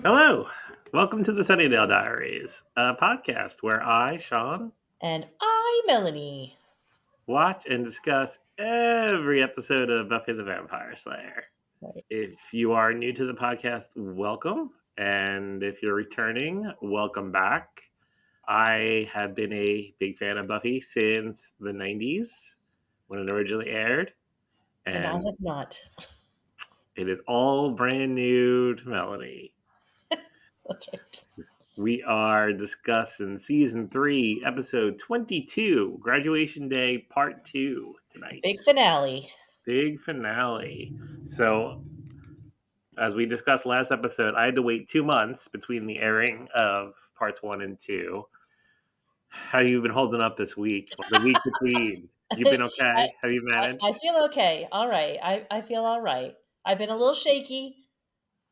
Hello, welcome to the Sunnydale Diaries, a podcast where I, Sean, And I, Melanie. watch and discuss every episode of Buffy the Vampire Slayer. Right. If you are new to the podcast, welcome. And if you're returning, welcome back. I have been a big fan of Buffy since the 90s when it originally aired. And I And have not. it is all brand new to Melanie. That's right. We are discussing season 3, episode 22, Graduation Day, part 2 The tonight. big finale. Big finale. So, as we discussed last episode, I had to wait 2 months between the airing of parts 1 and 2. How you been holding up this week? The week between. You've been I, okay? Have you I managed? feel okay. All right. I feel all right. I've been a little shaky,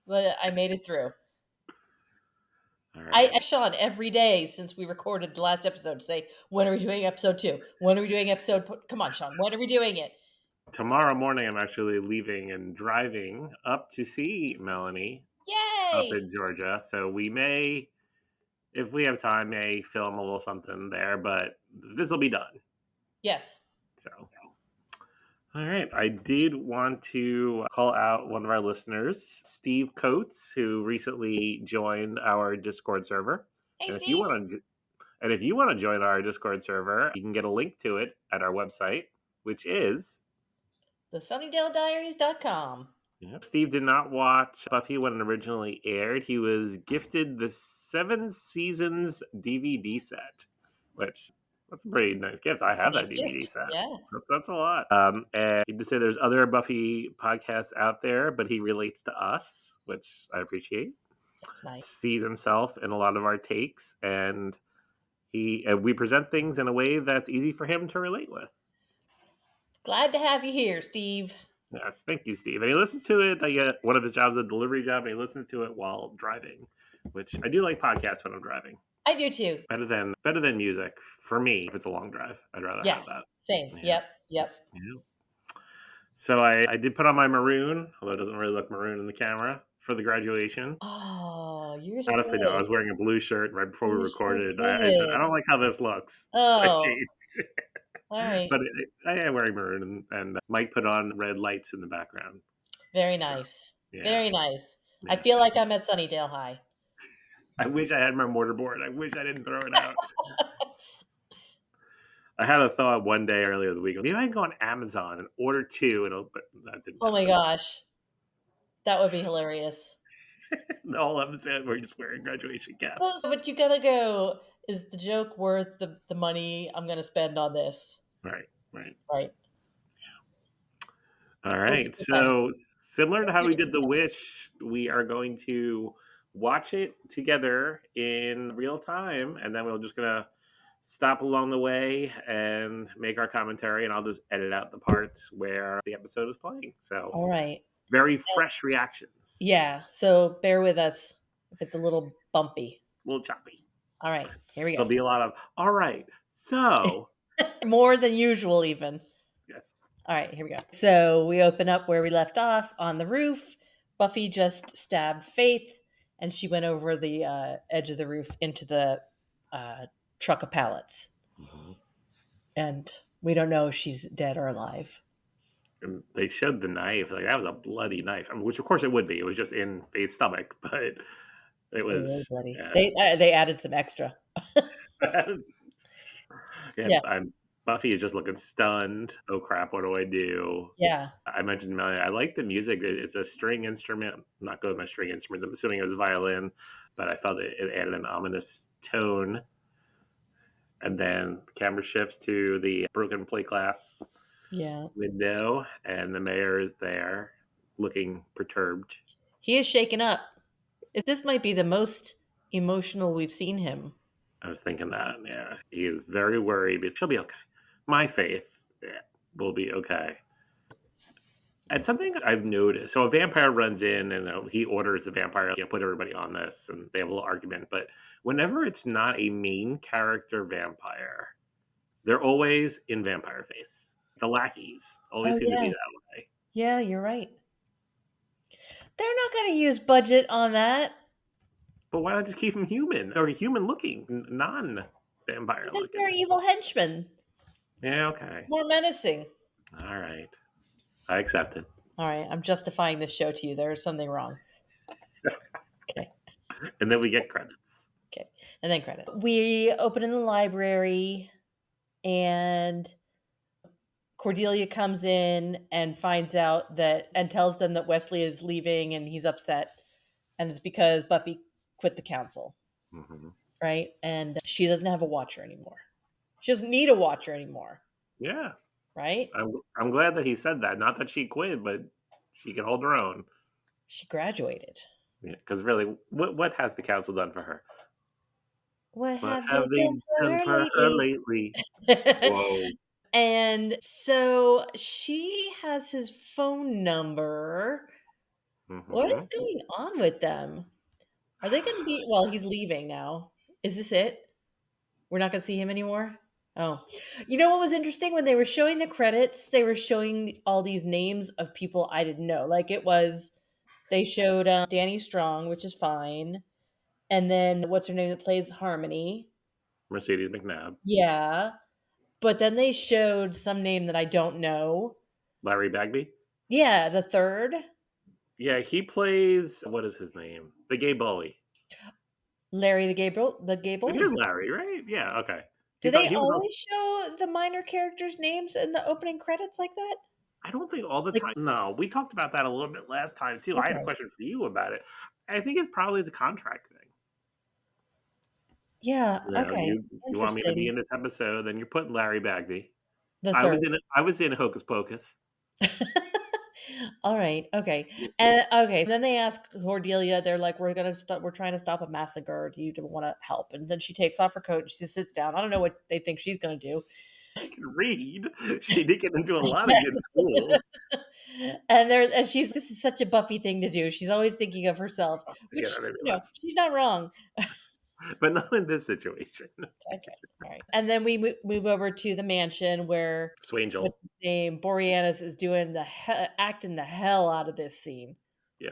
but I made it through. All I right. asked Sean every day since we recorded the last episode to say, when are we doing episode 2? When are we doing Come on, Sean. When are we doing it? Tomorrow morning, I'm actually leaving and driving up to see Melanie up Yay! in Georgia. So we may, if we have time, may film a little something there, but this will be done. Yes. So, all right. I did want to call out one of our listeners, Steve Coates, who recently joined our Discord server. Hey, And if you Steve. want to, and if you want to join our Discord server, you can get a link to it at our website, which is. TheSunnydaleDiaries.com. Yeah. Steve did not watch Buffy when it originally aired. He was gifted the 7 seasons DVD set, which that's a pretty nice gift. I It's a have that nice DVD gift. set. Yeah. That's a lot. And he did say there's other Buffy podcasts out there, but he relates to us, which I appreciate. That's nice. Sees himself in a lot of our takes, and we present things in a way that's easy for him to relate with. Glad to have you here, Steve. Yes, thank you, Steve. And he listens to it. I get one of his jobs, a delivery job, and he listens to it while driving, which I do like podcasts when I'm driving. I do too. Better than music for me. If it's a long drive, I'd rather Yeah. have that. Same. Yeah, Yep. yeah. So I did put on my maroon, although it doesn't really look maroon in the camera for the graduation. Oh, you're so Honestly, no, I good. was wearing a blue shirt right before we You're so recorded. I said I good. don't like how this looks, so I Oh, changed. all right. But I am wearing maroon, and Mike put on red lights in the background. Very So nice. yeah, Very nice. I yeah. feel like I'm at Sunnydale High. I wish I had my mortarboard. I wish I didn't throw it out. I had a thought one day earlier the week. Maybe I can go on Amazon and order two, but that didn't Oh my happen. gosh. That would be hilarious. The whole episode we're just wearing graduation caps. But you gotta go. Is the joke worth the money I'm gonna spend on this? Right, right. Right. All right. Okay. So similar to how we did the Wish, we are going to watch it together in real time, and then we're just gonna stop along the way and make our commentary, and I'll just edit out the parts where the episode is playing. So All right. very fresh reactions. Yeah. So bear with us if it's a little bumpy. A little choppy. All right. Here we go. There'll be a lot of all right. So More than usual, even. yeah. All right, here we go. So we open up where we left off on the roof. Buffy just stabbed Faith, and she went over the edge of the roof into the uh, truck of pallets. Mhm. And we don't know if she's dead or alive. And they showed the knife, like that was a bloody knife. I mean, which of course it would be. It was just in Faith's stomach, but it It was was bloody. yeah. They added some extra. Yeah, Yeah, Buffy is just looking stunned. Oh crap! What do I do? yeah. I mentioned Melanie. I like the music. It's a string instrument. I'm not good with my string instruments. I'm assuming it was a violin, but I felt it added an ominous tone. And then the camera shifts to the broken plate glass Yeah. window, and the mayor is there, looking perturbed. He is shaken up. This might be the most emotional we've seen him. I was thinking that. Yeah, he is very worried, but she'll be okay. My faith, yeah, will be okay. And something I've noticed, so a vampire runs in and he orders the vampire, put everybody on this, and they have a little argument. But whenever it's not a main character vampire, they're always in vampire face. The lackeys always Oh, seem to be yeah. that way. Yeah, you're right. They're not going to use budget on that. But why not just keep him human or human looking, non-vampire Because looking? they're evil henchmen, Yeah, okay. more menacing. All right. I accept it. All right, I'm justifying this show to you. There's something wrong. Okay, And then we get credits. okay, and then credit. We open in the library, and Cordelia comes in and finds out that and tells them that Wesley is leaving, and he's upset, and it's because Buffy quit the council, Hmm. right? And she doesn't have a watcher anymore. She doesn't need a watcher anymore, Yeah. right? I'm glad that he said that. Not that she quit, but she can hold her own. She graduated. Because really, what has the council done for her? What What have have they they done for done her for her lately? lately? Whoa. And so she has his phone number. What is Hmm. going on with them? Are they going to be? Well, he's leaving now. Is this it? We're not going to see him anymore? Oh. You know what was interesting? When they were showing the credits, they were showing all these names of people I didn't know. Like it was, they showed Danny Strong, which is fine. And then what's her name that plays Harmony? Mercedes McNabb, Yeah. But then they showed some name that I don't know. Larry Bagby. Yeah, the third. Yeah, he plays. What is his name? The gay bully. Larry the gay It bully. is Larry, right? Yeah. Okay. Do they He was. always show the minor characters' names in the opening credits like that? I don't think all the Like, time. No, we talked about that a little bit last time too. I had a okay. question for you about it. I think it's probably the contract thing. Yeah, You know, okay. you want me to be Interesting. in this episode, then you're putting Larry Bagby. The third. I was in Hocus Pocus. All right. Okay. And okay. Then they ask Cordelia. They're like, "We're gonna stop. We're trying to stop a massacre. Do you want to help?" And then she takes off her coat. And she sits down. I don't know what they think she's gonna do. She can read. She did get into a lot of good schools. And she's this is such a Buffy thing to do. She's always thinking of herself, Yeah, that which made me laugh. she's not wrong. But not in this situation. Okay. All right. And then we move over to the mansion where Swangel. what's his name? Boreanaz is doing acting the hell out of this scene. Yeah.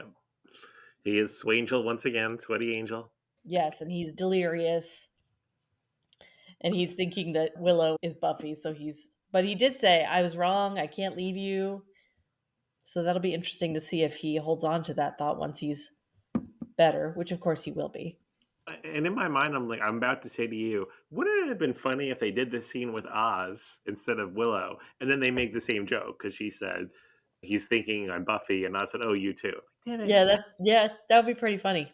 He is Swangel once again, Sweaty Angel. Yes, and he's delirious and he's thinking that Willow is Buffy, so but he did say, "I was wrong. I can't leave you." So that'll be interesting to see if he holds on to that thought once he's better, which of course he will be. And in my mind, I'm like, I'm about to say to you, wouldn't it have been funny if they did this scene with Oz instead of Willow? And then they make the same joke because she said, he's thinking I'm Buffy, and I said, oh, you too. Damn it. That would be pretty funny.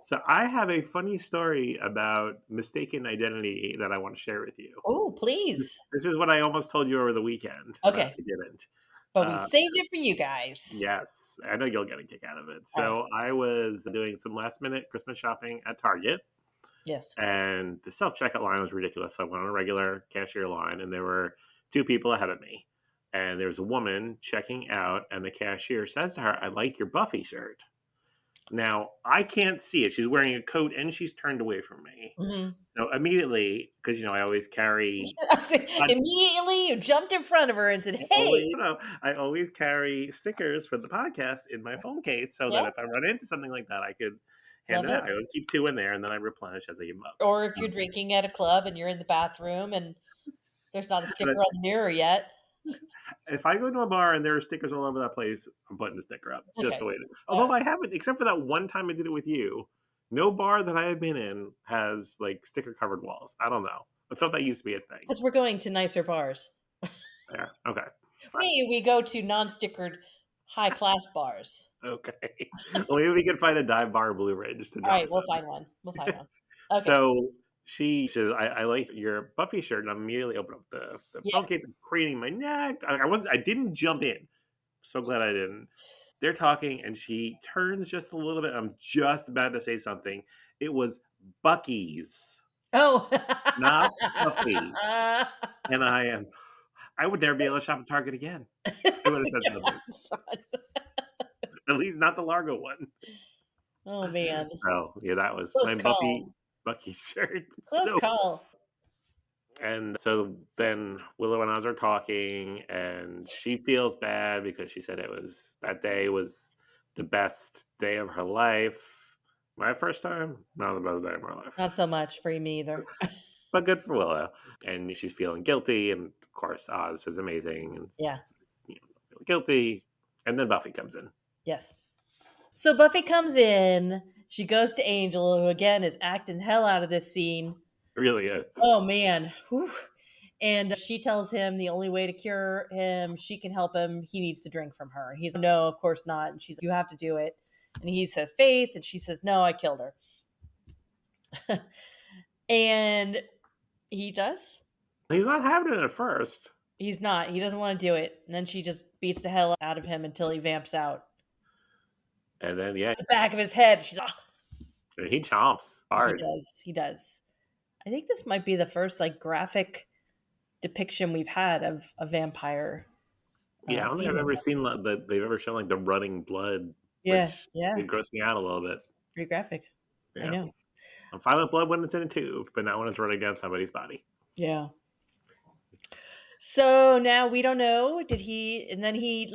So I have a funny story about mistaken identity that I want to share with you. Oh, please. This is what I almost told you over the weekend, but Okay. I didn't. But we Uh, saved it for you guys. yes, I know you'll get a kick out of it. All right. So I was doing some last minute Christmas shopping at Target, Yes. and the self checkout line was ridiculous. So I went on a regular cashier line, and there were two people ahead of me. And there was a woman checking out, and the cashier says to her, I like your Buffy shirt. Now, I can't see it. She's wearing a coat and she's turned away from me. Mhm. So immediately, because I always carry, Immediately, you jumped in front of her and said, "Hey, I always carry stickers for the podcast in my phone case, so yeah, that if I run into something like that, I could hand love it it." out. I always keep two in there, and then I replenish as I give them up. Or if you're drinking at a club and you're in the bathroom and there's not a But sticker on the mirror yet. if I go to a bar and there are stickers all over that place, I'm putting the sticker up. It's just Okay. the way it is. All Although right. I haven't, except for that one time I did it with you, no bar that I have been in has like sticker covered walls. I don't know. I thought that used to be a thing. Because we're going to nicer bars. There. Okay. Fine. We go to non-stickered high class bars. Okay. Well, maybe we can find a dive bar in Blue Ridge to All drop right, us we'll in. find one. We'll find one. Okay. So she says, I like your Buffy shirt, and I immediately open up the Yeah. phone case and craning my neck. I didn't jump in. So glad I didn't. They're talking, and she turns just a little bit. I'm just about to say something. It was Bucky's, Oh. not Buffy. And I would never be able to shop at Target again. I would have said something. At least not the Largo one. Oh man. So yeah, that was Close my call. Bucky shirt. Close So call. and so then Willow and Oz are talking, and she feels bad because she said that day was the best day of her life. My first time, not the best day of my Not life. so much for me either. But good for Willow. And she's feeling guilty, and of course Oz is amazing and Yeah. feeling guilty. And then Buffy comes in. Yes. So Buffy comes in. She goes to Angel, who again is acting hell out of this scene. It really is. Oh man. Whew. And she tells him the only way to cure him, she can help him, he needs to drink from her. He's no, of course not. And she's like, you have to do it. And he says, Faith. And she says, no, I killed her. And he does. He's not having it at first. He's not. He doesn't want to do it. And then she just beats the hell out of him until he vamps out. And then, yeah, It's the back of his head. She's ah. he chomps He hard. does. He does. I think this might be the first like graphic depiction we've had of a vampire Yeah, I don't think I've female. ever seen that they've ever shown like the running blood, Yeah, which yeah, it grossed me out a little bit. pretty graphic. I Yeah. know. I'm fine with blood when it's in a tube, but not when it's running down somebody's body. Yeah. So now we don't know. Did he? And then he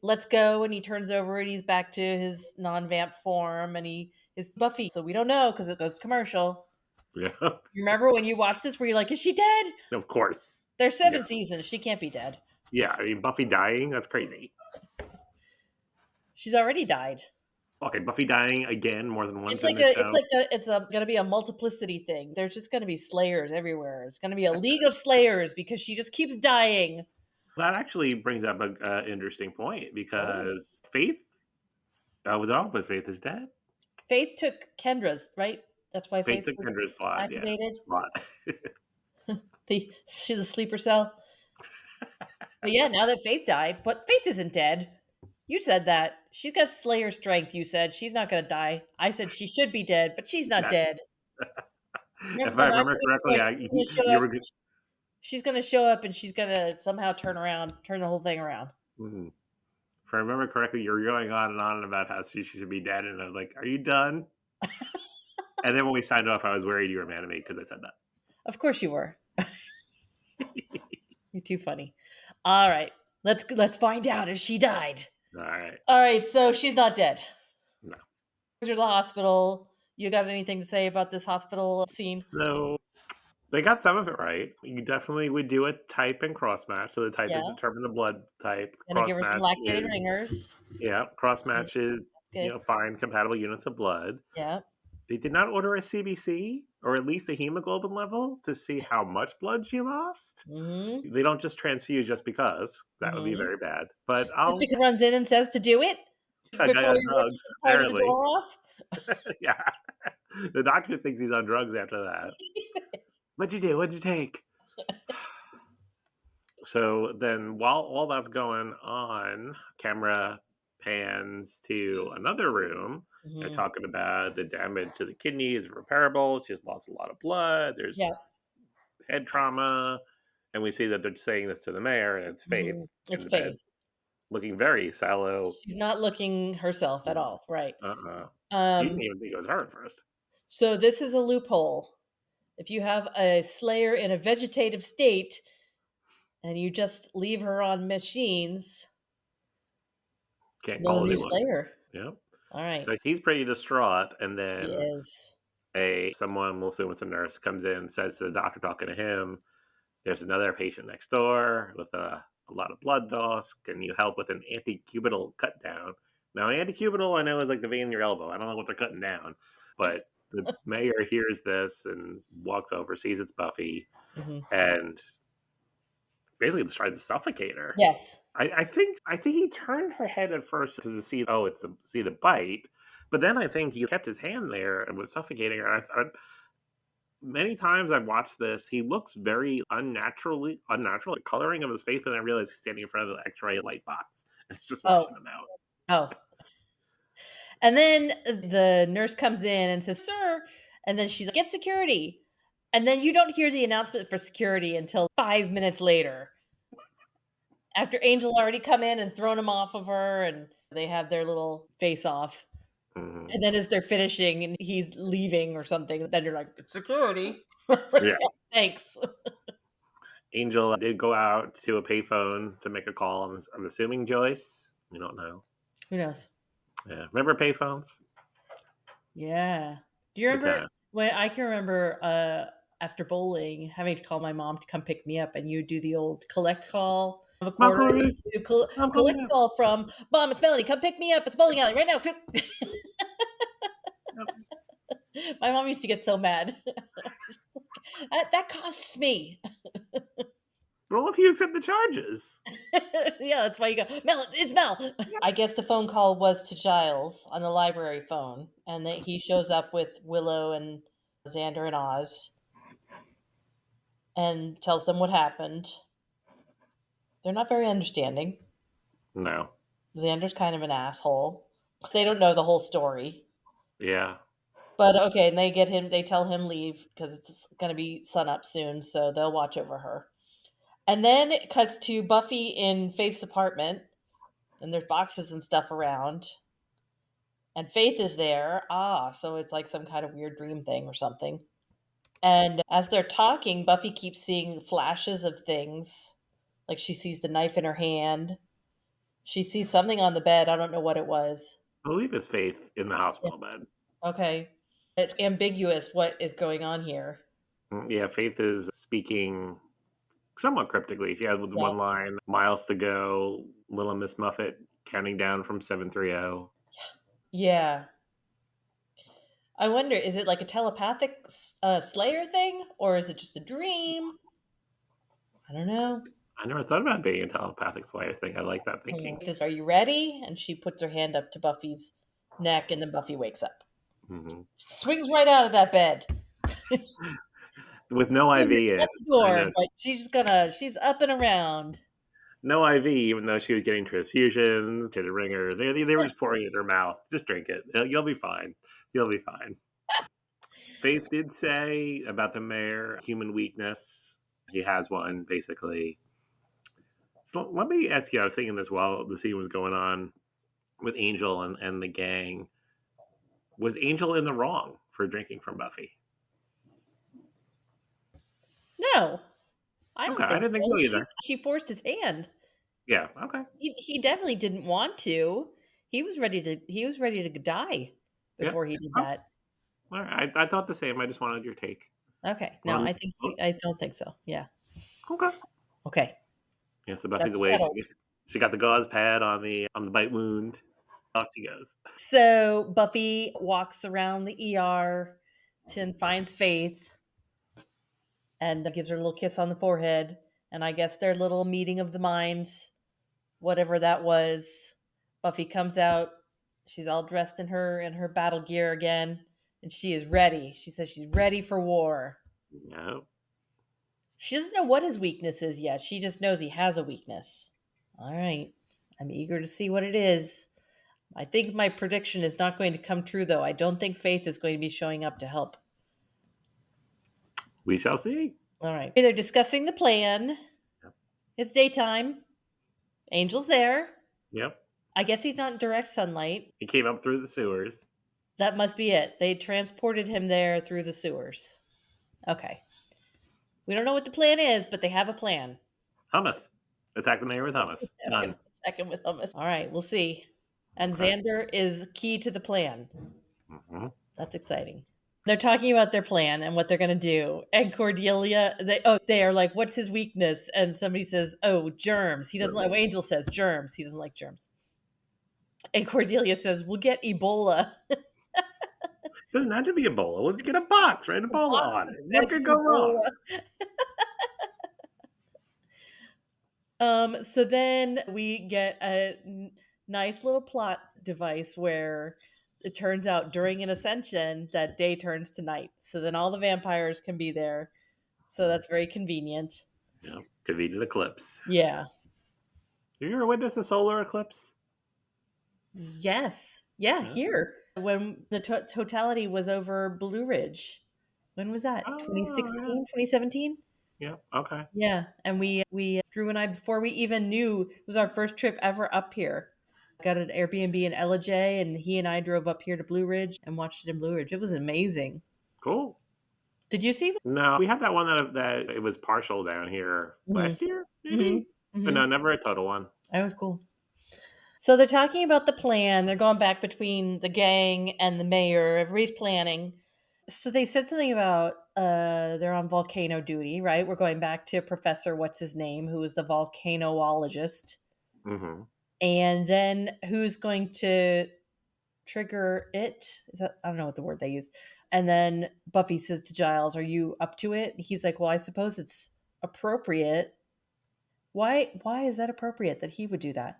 lets go and he turns over and he's back to his non-vamp form and he is Buffy. So we don't know because it goes commercial. Yeah. You remember when you watched this? Where you're like, is she dead? Of course. There's Yeah. 7 seasons. She can't be dead. Yeah. I mean, Buffy dying, that's crazy. She's already died. Okay, Buffy dying again more than once It's in like the show. it's a gonna be a multiplicity thing. There's just gonna be slayers everywhere. It's gonna be a league of slayers because she just keeps dying. That actually brings up a interesting point Oh. because Faith, with all but Faith is dead. Faith took Kendra's, right? That's why Faith Faith took was Kendra's slot, yeah. activated. Slot. She's a sleeper cell. But yeah, now that Faith died, but Faith isn't dead. You said that. She's got Slayer strength, you said. She's not gonna die. I said she should be dead, but she's not That, dead. if I Remember remember correctly, you were good. she's gonna show up and she's gonna somehow turn the whole thing around. Mhm. If I remember correctly, you were going on about how she should be dead, and I was like, "Are you done?" And then when we signed off, I was worried you were mad at me because I said that. Of course you were. You're too funny. All right. Let's find out if she died. All right. All right, so she's not dead. No. Goes to the hospital. You got anything to say about this hospital scene? So they got some of it right. You definitely would do a type and cross match. So the type is Yeah. determine the blood type. Gonna give Cross her some match lactated is ringers. yeah. Cross Yeah, match is that's good. find compatible units of blood. Yeah. They did not order a CBC or at least a hemoglobin level to see how much blood she lost. Mm-hmm. They don't just transfuse just because. That would be Mm-hmm. very bad. But Just I'll because he runs in and says to do it a guy before on he drugs, rips part of the apparently. door off. Yeah. The doctor thinks he's on drugs after that. What'd you do? What'd you take? So then, while all that's going on, camera pans to another room. They're Mm-hmm. talking about the damage to the kidney is repairable. She's lost a lot of blood. There's Yeah. head trauma. And we see that they're saying this to the mayor, and it's Faith Mm-hmm. in It's the Faith. bed, looking very sallow. She's not looking herself at Mm, all, right? uh-uh. You didn't Um, even think it was her at first. so this is a loophole. If you have a slayer in a vegetative state and you just leave her on machines, Can't no call a new new one. slayer. Yep. All right. So he's pretty distraught, and He then is. someone, we'll assume it's a nurse, comes in, says to the doctor talking to him, "There's another patient next door with a lot of blood loss. Can you help with an antecubital cut down?" Now, an antecubital, I know, is like the vein in your elbow. I don't know what they're cutting down, but the mayor hears this and walks over, sees it's Buffy, Mhm. and basically just tries to suffocate her. Yes. I think he turned her head at first to see, oh, it's the see the bite, but then I think he kept his hand there and was suffocating her. I thought many times I've watched this, he looks very unnatural. The coloring of his face, and I realize he's standing in front of the X-ray light box and it's just Oh, washing them out. oh. And then the nurse comes in and says, "Sir," and then she's like, "Get security." And then you don't hear the announcement for security until 5 minutes later, after Angel already come in and thrown him off of her, and they have their little face off. Hmm. And then as they're finishing and he's leaving or something, then you're like, "It's security." It's like, Yeah, "Yeah, thanks." Angel did go out to a payphone to make a call. I'm assuming Joyce. We don't know. Who knows? Yeah, remember payphones? Yeah. Do you Good remember times. when I can remember, after bowling, having to call my mom to come pick me up, and you do the old collect call of a Mom quarter. calling me. You Mom calling collect me. call from, "Mom, it's Melanie, come pick me up at the bowling alley right now, quick." Yep. My mom used to get so mad. That costs me." Well, if you accept the charges. Yeah, that's why you go, "Mel, it's Mel." I guess the phone call was to Giles on the library phone, and that he shows up with Willow and Xander and Oz and tells them what happened. They're not very understanding. No. Xander's kind of an asshole. They don't know the whole story. Yeah. But okay, and they tell him leave because it's going to be sun up soon, so they'll watch over her. And then it cuts to Buffy in Faith's apartment, and there's boxes and stuff around. And Faith is there. So it's like some kind of weird dream thing or something. And as they're talking, Buffy keeps seeing flashes of things. Like she sees the knife in her hand. She sees something on the bed. I don't know what it was. I believe it's Faith in the Yeah. hospital bed. Okay. It's ambiguous what is going on here. Yeah, Faith is speaking somewhat cryptically. She had the Yeah. one line, miles to go, little Miss Muffet counting down from 730. Yeah. I wonder, is it like a telepathic Slayer thing, or is it just a dream? I don't know. I never thought about being a telepathic slayer thing. I like that Hmm. thinking. Are you ready? And she puts her hand up to Buffy's neck, and then Buffy wakes up. Hmm. Swings right out of that bed. With no She IV in. shuts the I door, know. but she's up and around. No IV, even though she was getting transfusions, to the ringer. They were just pouring it in her mouth. Just drink it. You'll be fine. You'll be fine. Faith did say about the mayor, human weakness. He has one, basically. So let me ask you, I was thinking this while the scene was going on with Angel and the gang. Was Angel in the wrong for drinking from Buffy? No, I Okay, don't I think didn't think so. so either. She forced his hand. Yeah, okay. He definitely didn't want to. He was ready to die Yeah. before he did Oh, that. all right. I thought the same. I just wanted your take. Okay. No, Um, I don't think so. Yeah. okay. Okay. Yeah, so Buffy's That's away. settled. She got the gauze pad on the bite wound. Off she goes. So Buffy walks around the ER and finds Faith and gives her a little kiss on the forehead. And I guess their little meeting of the minds, whatever that was. Buffy comes out. She's all dressed in her battle gear again, and she is ready. She says she's ready for war. No. She doesn't know what his weakness is yet. She just knows he has a weakness. All right. I'm eager to see what it is. I think my prediction is not going to come true, though. I don't think Faith is going to be showing up to help. We shall see. All right. They're discussing the plan. Yep. It's daytime. Angel's there. Yep. I guess he's not in direct sunlight. He came up through the sewers. That must be it. They transported him there through the sewers. Okay. We don't know what the plan is, but they have a plan. Hummus. Attack the mayor with hummus. We're going Done. to attack him with hummus. All right, we'll see. And Okay. Xander is key to the plan. Hmm. That's exciting. They're talking about their plan and what they're going to do. And Cordelia, they are like, "What's his weakness?" And somebody says, "Oh, germs." He doesn't like. Angel says germs. He doesn't like germs. And Cordelia says, "We'll get Ebola." Doesn't have to be Ebola. We'll just get a box, right? The Ebola box on that it. What says could go wrong? Ebola. So then we get a nice little plot device where it turns out during an ascension that day turns to night. So then all the vampires can be there. So that's very convenient. Yeah. Could be an eclipse. Yeah. Have you ever witnessed a solar eclipse? Yes. Yeah, Yeah. here. When the totality was over Blue Ridge. When was that? Oh, yeah. 2017. Yeah. Okay. Yeah, and we Drew and I, before we even knew, it was our first trip ever up here. Got an Airbnb in Ellijay, and he and I drove up here to Blue Ridge and watched it in Blue Ridge. It was amazing. Cool. Did you see? No, we had that one that it was partial down here Mm-hmm. last year, Mm-hmm. maybe, but Mm-hmm. no, never a total one. That was cool. So they're talking about the plan. They're going back between the gang and the mayor. Everybody's planning. So they said something about they're on volcano duty, right? We're going back to Professor what's his name, who was the volcanologist. Hmm. And then who's going to trigger it? Is that I don't know what the word they use. And then Buffy says to Giles, "Are you up to it?" He's like, "Well, I suppose it's appropriate." Why is that appropriate that he would do that?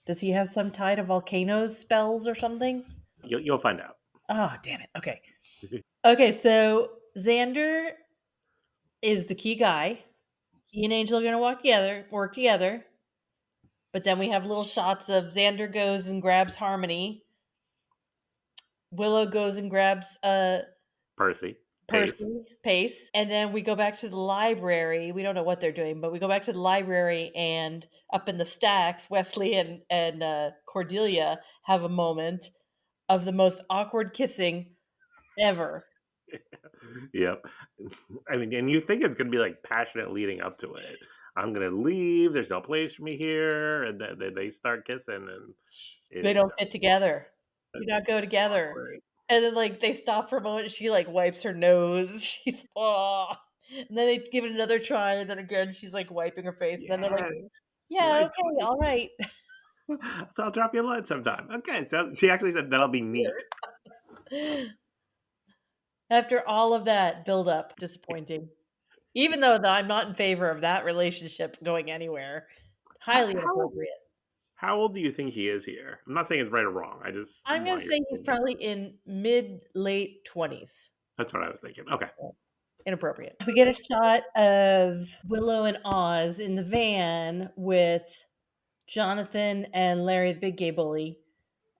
Does he have some tie to volcanoes spells or something? You'll find out. Oh, damn it. Okay. Okay, so Xander is the key guy. He and Angel are going to work together. But then we have little shots of Xander goes and grabs Harmony. Willow goes and grabs Percy, Pace. Percy, Pace. And then we go back to the library. We don't know what they're doing, but we go back to the library and up in the stacks, Wesley and Cordelia have a moment of the most awkward kissing ever. Yep. I mean, and you think it's going to be like passionate leading up to it. I'm going to leave. There's no place for me here. And then they start kissing, and it They is don't just fit together. Do not go together. awkward. And then like they stop for a moment. She like wipes her nose. She's oh, and then they give it another try. And then again, she's like wiping her face. And then they're like, Yes. "Yeah, Right. okay, all right." So I'll drop you a line sometime. Okay. So she actually said that'll be neat. After all of that build up, disappointing. Even though I'm not in favor of that relationship going anywhere, How, highly how, inappropriate. how old do you think he is here? I'm not saying it's right or wrong. I just I'm gonna want your say he's opinion. probably in mid late 20s. That's what I was thinking. Okay. Inappropriate. We get a shot of Willow and Oz in the van with Jonathan and Larry the Big Gay Bully,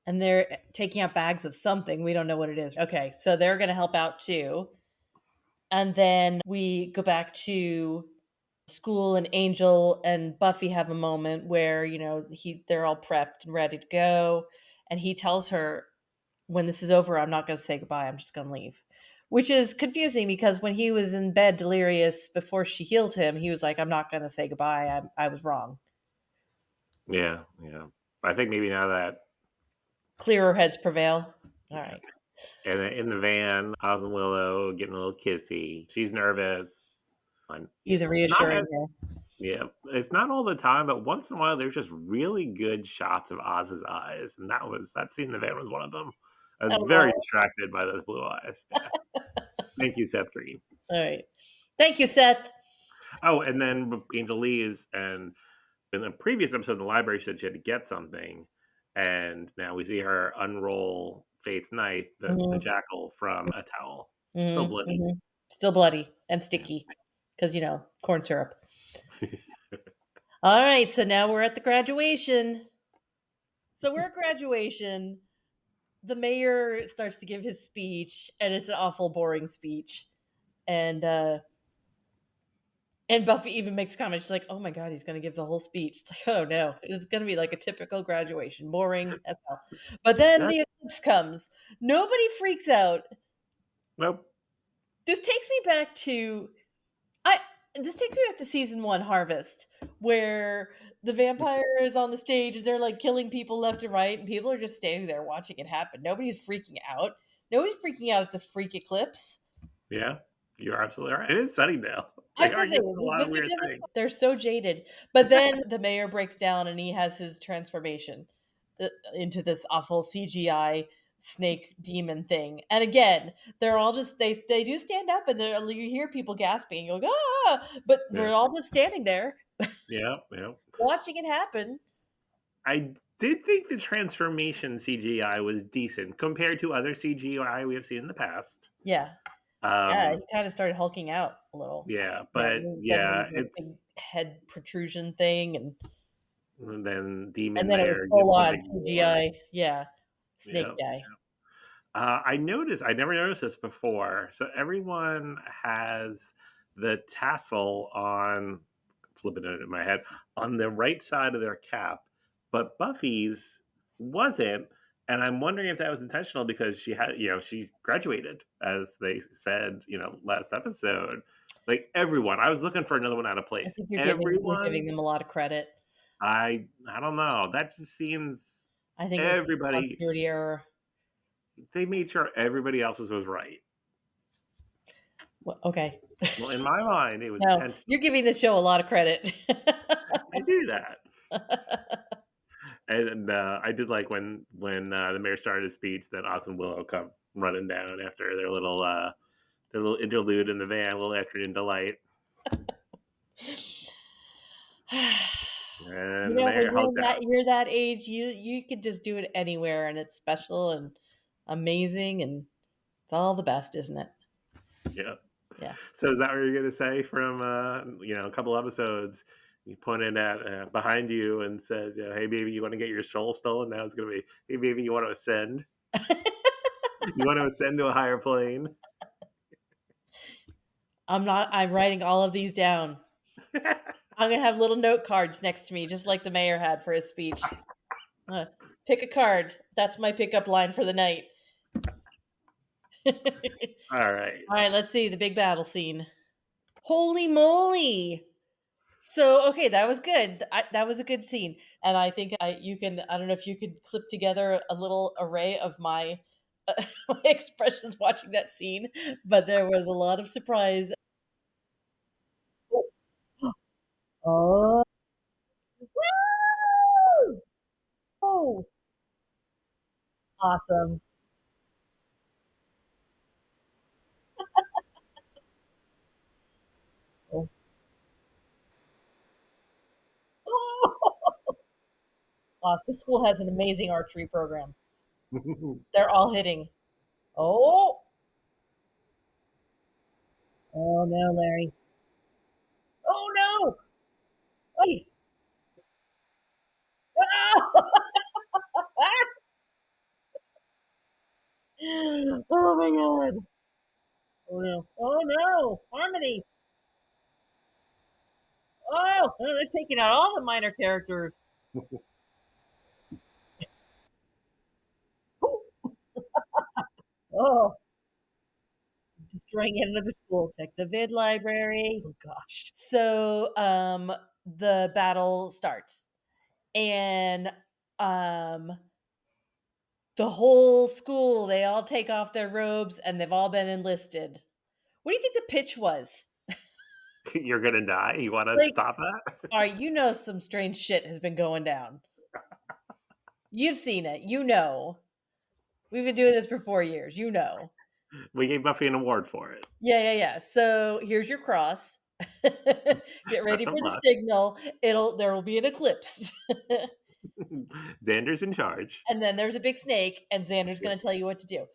and they're taking out bags of something. We don't know what it is. Okay, so they're going to help out too. And then we go back to school, and Angel and Buffy have a moment where, they're all prepped and ready to go. And he tells her, when this is over, I'm not going to say goodbye. I'm just going to leave. Which is confusing because when he was in bed delirious before she healed him, he was like, I'm not going to say goodbye. I was wrong. Yeah. Yeah. I think maybe now that, Clearer heads prevail. All yeah. right. And in the van, Oz and Willow getting a little kissy. She's nervous. And He's a it's not, reassuring her. yeah, it's not all the time, but once in a while, there's just really good shots of Oz's eyes, and that scene in the van was one of them. I was very Oh, distracted by those blue eyes. Yeah, thank you, Seth Green. all right. Thank you, Seth. Oh, and then Angel leaves, and in the previous episode, the library said she had to get something, and now we see her unroll Fate's knife, the Hmm. jackal from a towel, still Hmm. bloodied. Hmm. Still bloody and Yeah. sticky because, corn syrup. All right. So now we're at the graduation. So we're at graduation. The mayor starts to give his speech, and it's an awful, boring speech. And Buffy even makes comments. She's like, "Oh my god, he's going to give the whole speech." It's like, "Oh no, it's going to be like a typical graduation, boring as hell." But then That the eclipse comes. Nobody freaks out. Nope. This takes me back to I. This takes me back to season one, Harvest, where the vampires on the stage and they're like killing people left and right, and people are just standing there watching it happen. Nobody's freaking out. Nobody's freaking out at this freak eclipse. Yeah, you're absolutely right. It is Sunnydale. I They was are gonna say just a lot of weird because things. they're so jaded. But then the mayor breaks down and he has his transformation into this awful CGI snake demon thing. And again, they're all just they do stand up and you hear people gasping and go ah, but Yeah, we're all just standing there yeah, yeah. watching it happen. I did think the transformation CGI was decent compared to other CGI we have seen in the past. Yeah, yeah. He Um, kind of started hulking out a little. yeah, Yeah, but and then there yeah, was a big it's head protrusion thing, and then and Demon then it was Mayor full gives a on big roar. CGI. Yeah, snake Yeah. guy. I noticed, I never noticed this before. So everyone has the tassel on, flipping it in my head, on the right side of their cap, but Buffy's wasn't. And I'm wondering if that was intentional because she had, she graduated, as they said, last episode. Like everyone, I was looking for another one out of I place. think you're giving Everyone, them a lot of credit. I don't know. That just seems I think it was everybody continuity error. they made sure everybody else's was right. Well, okay. Well, in my mind, it was No, you're intentional. giving the show a lot of credit. I do that. And I did like when the mayor started his speech that Austin Willow come running down after their little interlude in the van, a little afternoon delight, You and the know, when mayor hulks out. you're that age, you could just do it anywhere, and it's special and amazing, and it's all the best, isn't it? Yeah. Yeah. So is that what you're gonna say from a couple episodes? You pointed at behind you and said, "Hey, baby, you want to get your soul stolen?" Now it's gonna be, "Hey, baby, you want to ascend? You want to ascend to a higher plane?" I'm writing all of these down. I'm gonna have little note cards next to me, just like the mayor had for his speech. Uh, Pick a card. That's my pickup line for the night. All All right. right, let's see the big battle scene. Holy moly! So okay, that was good. That was a good scene, and I think you can. I don't know if you could clip together a little array of my, my expressions watching that scene, but there was a lot of surprise. Oh, woo! Oh, awesome! Oh, this school has an amazing archery program. They're all hitting. Oh, oh no, Larry! Oh no! Hey! Oh my god! Oh no! Oh no! Harmony! Oh, they're taking out all the minor characters. Oh, destroying yet another school. Check the vid library. Oh gosh. So, the battle starts, and um, the whole school they all take off their robes, and they've all been enlisted. What do you think the pitch was? You're gonna die. You want to Like, stop that? all right, you know, some strange shit has been going down. You've seen it. You know, we've been doing this for 4 years. You know. We gave Buffy an award for it. Yeah, yeah, yeah. So here's your cross. Get Not ready so for the much. signal. There will be an eclipse. Xander's in charge. And then there's a big snake, and Xander's Yeah, gonna tell you what to do. yeah.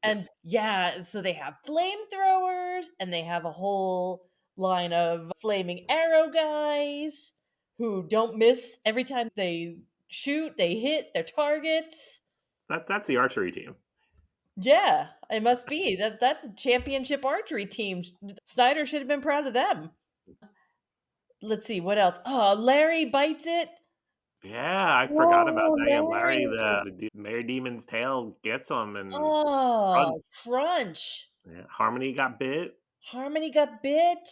And yeah, so they have flamethrowers, and they have a whole line of flaming arrow guys who don't miss every time they shoot, they hit their targets. That's the archery team. Yeah, it must be. That's a championship archery team. Snyder should have been proud of them. Let's see what else. Oh, Larry bites it. Yeah, I forgot about Oh, that. Yeah, Larry, Larry. the Mayor Demon's tail gets him and runs. Oh, crunch. Yeah, Harmony got bit. Harmony got bit.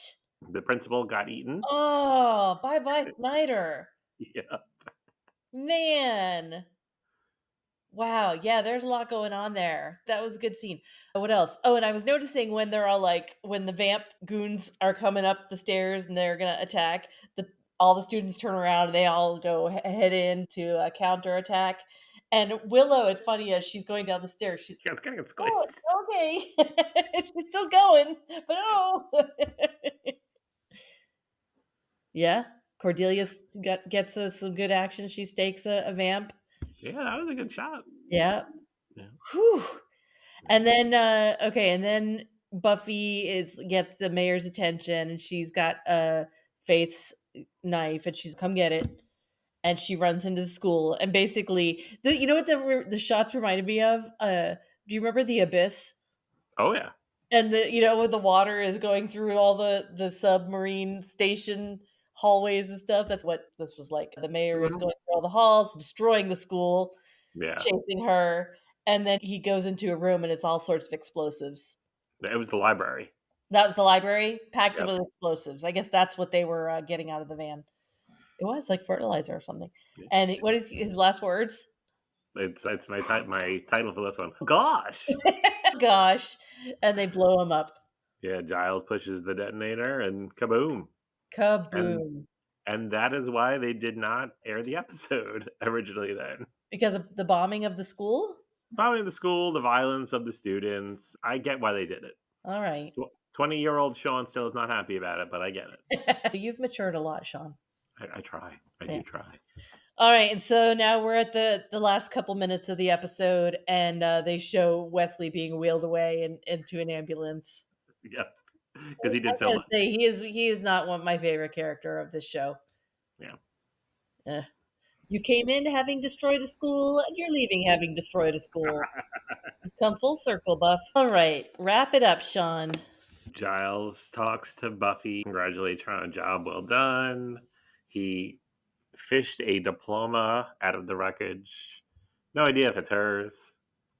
The principal got eaten. Oh, bye bye, Snyder. Yeah. Man. Wow. Yeah, there's a lot going on there. That was a good scene. What else? Oh, and I was noticing when they're all like, when the vamp goons are coming up the stairs and they're going to attack, the all the students turn around and they all go head in to a counter attack. And Willow, it's funny as she's going down the stairs, she's, Yeah, it's gonna get oh, squished. it's okay. She's still going, but oh. Yeah. Gets some good action. She stakes a vamp. Yeah, that was a good shot. Yeah. Yeah. Whew. Yeah. And then okay, and then Buffy is gets the mayor's attention, and she's got Faith's knife, and she's come get it, and she runs into the school, and basically, you know what the shots reminded me of? Do you remember the abyss? Oh yeah. And the, you know, when the water is going through all the submarine station hallways and stuff, that's what this was like. The mayor is Mhm. going through all the halls, destroying the school, Yeah. chasing her, and then he goes into a room and it's all sorts of explosives. It was the library. That was the library, packed Yep. with explosives. I guess that's what they were getting out of the van. It was like fertilizer or something. Yeah. And what is his last words? It's my title for this one. Gosh. Gosh. And they blow him up. Yeah, Giles pushes the detonator and kaboom. And Kaboom. and that is why they did not air the episode originally then. Because of the bombing of the school? Probably the school, the violence of the students. I get why they did it. All right. 20-year-old Sean still is not happy about it, but I get it. You've matured a lot, Sean. I try. I Yeah. do try. All right, and so now we're at the last couple minutes of the episode, and they show Wesley being wheeled away into an ambulance. Yep. Because he I did so gotta much. say, he is not one my favorite character of this show. Yeah. Eh. You came in having destroyed a school, and you're leaving having destroyed a school. You've come full circle, Buff. All right, wrap it up, Sean. Giles talks to Buffy, congratulates her on a job well done. He fished a diploma out of the wreckage. No idea if it's hers,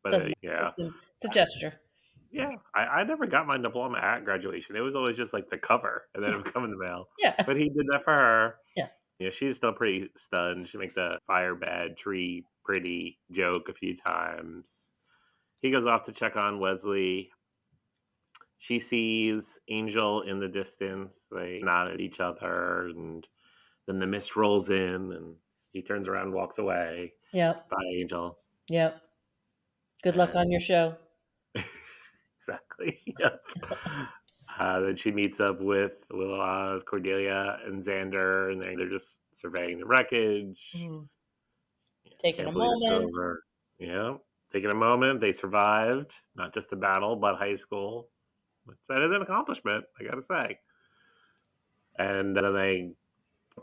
but Doesn't matter. yeah. It's a gesture. Yeah, I never got my diploma at graduation. It was always just like the cover, and then it would come in the mail. Yeah, But he did that for her. yeah. Yeah, she's still pretty stunned. She makes a fire bad tree pretty joke a few times. He goes off to check on Wesley. She sees Angel in the distance. They nod at each other, and then the mist rolls in, and he turns around and walks away. Yep, Bye, Angel. yep. Good luck on And your show. exactly. Yep. Then she meets up with Willow Oz, Cordelia, and Xander, and they're just surveying the wreckage. Mhm. Yeah, Taking a can't believe it's moment. over. Yeah. Taking a moment. They survived, not just the battle, but high school. Which that is an accomplishment, I gotta say. And then they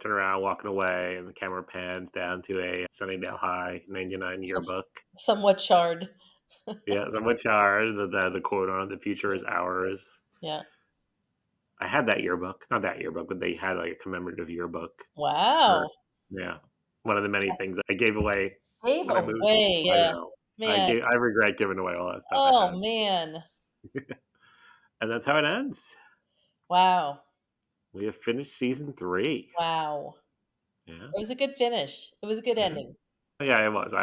turn around walking away, and the camera pans down to a Sunnydale High 99 yearbook. Somewhat charred. Yeah, somewhat charged. The quote on it, the future is ours. Yeah. I had that yearbook, not that yearbook, but they had like a commemorative yearbook for, Wow. yeah, one of the many things that I gave away Gave when I moved. away. I Yeah. know. Man. I regret giving away all that stuff I Oh, had. man. And that's how it ends. Wow. We have finished season 3. Wow. Yeah. It was a good finish. It was a good Yeah. ending. Yeah, it was.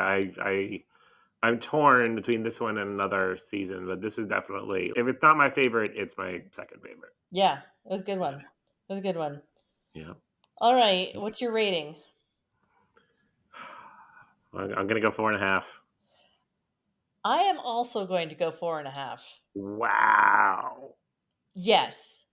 I'm torn between this one and another season, but this is definitely, if it's not my favorite, it's my second favorite. Yeah. It was a good one. It was a good one. Yeah. All right. What's your rating? I'm gonna go 4.5. I am also going to go 4.5. Wow. Yes.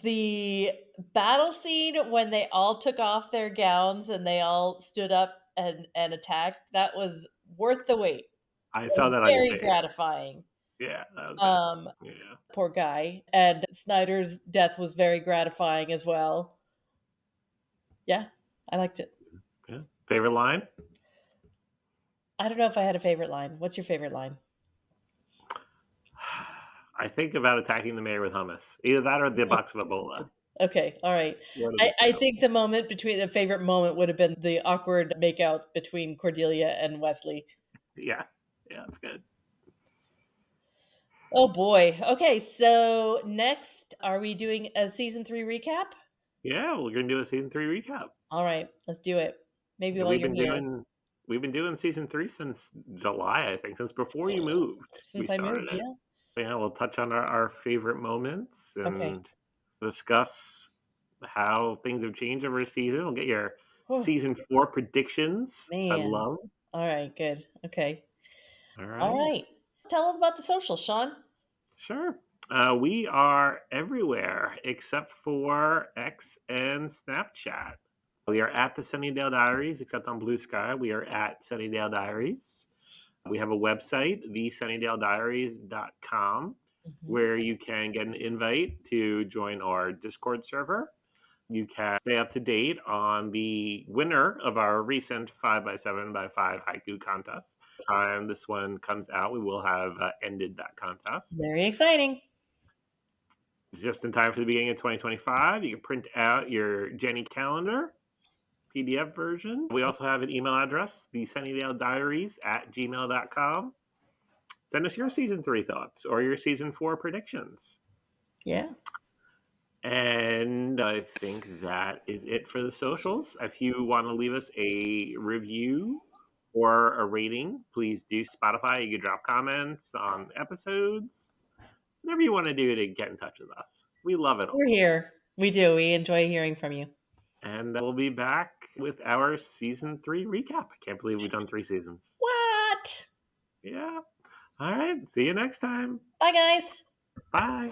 The battle scene when they all took off their gowns and they all stood up and attacked, that was worth the wait. I It saw was that on your very face. gratifying. Yeah, that was good. Um, Yeah. poor guy. And Snyder's death was very gratifying as well. Yeah, I liked it. Yeah. Favorite line? I don't know if I had a favorite line. What's your favorite line? I think about attacking the mayor with hummus. Either that or the box of Ebola. Okay, all right. One of I, the I two. think the favorite moment would have been the awkward makeout between Cordelia and Wesley. Yeah. Yeah, that's good. Oh boy. Okay, so next, are we doing a season 3 recap? Yeah, we're gonna do a season 3 recap. All right, let's do it. Maybe Yeah, while you're here, we've been doing season 3 since July, I think, since before you moved. We since I started moved. it. Yeah. Yeah, we'll touch on our favorite moments Okay. and discuss how things have changed over a season. We'll get your Oh season 4 predictions, which I man. love. All right. Good. Okay. All All right. right. Tell them about the social, Sean. Sure. We are everywhere except for X and Snapchat. We are at the Sunnydale Diaries, except on Blue Sky. We are at Sunnydale Diaries. We have a website, thesunnydalediaries.com, Mhm. where you can get an invite to join our Discord server. You can stay up to date on the winner of our recent 5x7x5 haiku contest. Time this one comes out, we will have ended that contest. Very exciting. Just in time for the beginning of 2025. You can print out your Jenny calendar PDF version. We also have an email address, the Sunnydale Diaries at gmail.com. Send us your season 3 thoughts or your season 4 predictions. Yeah. And I think that is it for the socials. If you want to leave us a review or a rating, please do Spotify. You can drop comments on episodes. Whatever you want to do to get in touch with us. We love it We're all. here. We do. We enjoy hearing from you. And we'll be back with our season 3 recap. I can't believe we've done 3 seasons. What? Yeah. All right. See you next time. Bye, guys. Bye.